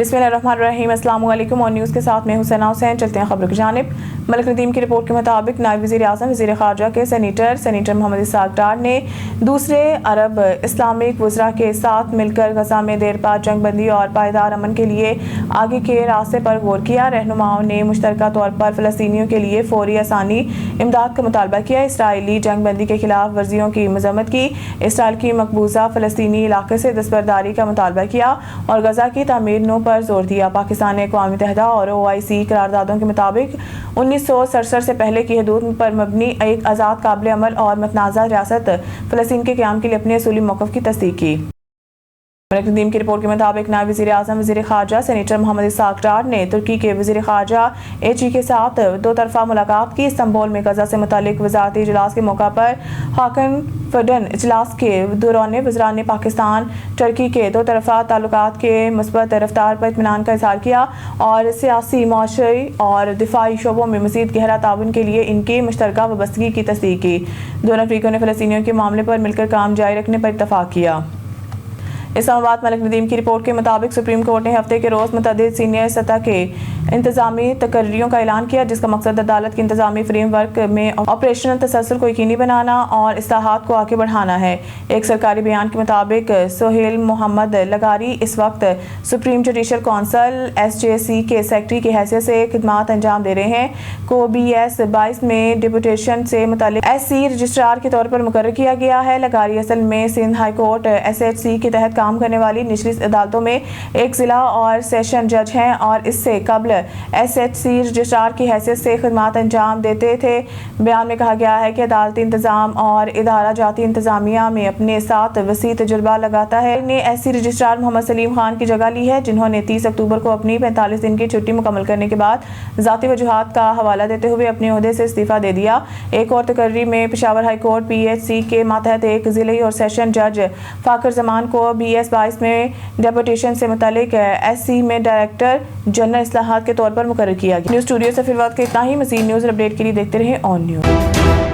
बिस्मिल्लाहिर्रहमानिर्रहीम। अस्सलाम वालेकुम और न्यूज़ के साथ मैं हुसैना हुसैन। चलते हैं खबरों की जानिब। मलिक नदीम की रिपोर्ट के मुताबिक नायब वज़ीर आज़म वज़ीर ख़ारजा के सेनेटर मोहम्मद इसाक डार ने दूसरे अरब इस्लामिक वज़रा के साथ मिलकर गजा में देर बाद जंगबंदी और पायदार अमन के लिए आगे के रास्ते पर गौर किया। रहनुमाओं ने मुश्तरका तौर पर फ़लस्तीनियों के लिए फ़ौरी आसानी इमदाद का मुतालबा किया। इसराइली जंगबंदी के खिलाफ वर्जियों की मज़म्मत की। इसराइल की मकबूजा फ़लस्तीनी इलाके से दस्तबरदारी का मुतालबा किया और गजा की तामीर पर जोर दिया। पाकिस्तान ने अक़वाम मुत्तहिदा और OIC करारदादों के मुताबिक 1967 से पहले की हदूद पर मबनी एक आज़ाद, काबिल अमल और मतनाज़ा रियासत फ़लस्तीन के क़याम के लिए अपने असूली मौक़िफ़ की तस्दीक़ की। मलिक नदीम की रिपोर्ट के मुताबिक नायब वज़ीर आज़म वज़ीर ख़ारजा सेनेटर मोहम्मद इसाक डार ने तुर्की के वज़ीर ख़ारजा AG के साथ दो तरफ़ा मुलाकात की। इस्तांबुल में गजा से मुतालिक वज़ारती इजलास के मौका पर हाकन फडन इजलास के दौरान वज़रान ने पाकिस्तान तुर्की के दो तरफ़ा ताल्लुकात के मुस्बत रफ्तार पर इत्मीनान का इज़हार किया और सियासी, माशरी और दिफाई शोबों में मज़ीद गहरा ताउन के लिए इनकी मुश्तरका वाबस्तगी की तस्दीक़ की। दोनों अफ़रीकों ने फ़लस्तीनियों के मामले पर मिलकर काम जारी रखने पर इत्तफ़ाक़ किया। इस्लामाबाद मलिक नदीम की रिपोर्ट के मुताबिक सुप्रीम कोर्ट ने हफ्ते के रोज़ मुतअद्दिद सीनियर सतह के इंतजामी तकर्रियों का ऐलान किया, जिसका मकसद अदालत के इंतजामी फ्रेमवर्क में ऑपरेशनल तसलसल को यकीनी बनाना और इस्लाहात को आगे बढ़ाना है। एक सरकारी बयान के मुताबिक सोहेल मोहम्मद लगारी इस वक्त सुप्रीम जुडिशल कौंसिल SJC के सेक्रेटरी की हैसियत से खिदमात अंजाम दे रहे हैं। को BS 22 में डिप्यूटेशन से मुतालिक SC रजिस्ट्रार के तौर पर मुकर्रर किया गया है। लगारी असल में सिंध हाई कोर्ट SHC के तहत काम करने वाली निचली अदालतों में एक जिला और सेशन जज हैं और इससे कबल SHC रजिस्ट्रार की हैसियत से खिदमात अंजाम देते थे। बयान में कहा गया है कि अदालती इंतजाम और इदारा जाती इंतजामिया में अपने साथ वसी तजुर्बा लगाता है। ने SC रजिस्ट्रार मोहम्मद सलीम खान की जगह ली है, जिन्होंने 30 अक्टूबर को अपनी 45 दिन की छुट्टी मुकम्मल करने के बाद ज़ाती वजूहात का हवाला देते हुए अपने ओहदे से इस्तीफा दे दिया। एक और तकर्री में पेशावर हाई कोर्ट PHC के मातहत एक जिले और सेशन जज फाकर जमान को BS 22 में डेपुटेशन से मुतालिक SC में डायरेक्टर जनरल इस्लाहात के तौर पर मुकर्रर किया गया। न्यूज़ स्टूडियो से फिर वक्त के इतना ही। मज़ीद न्यूज़ अपडेट के लिए देखते रहे ऑन न्यूज़।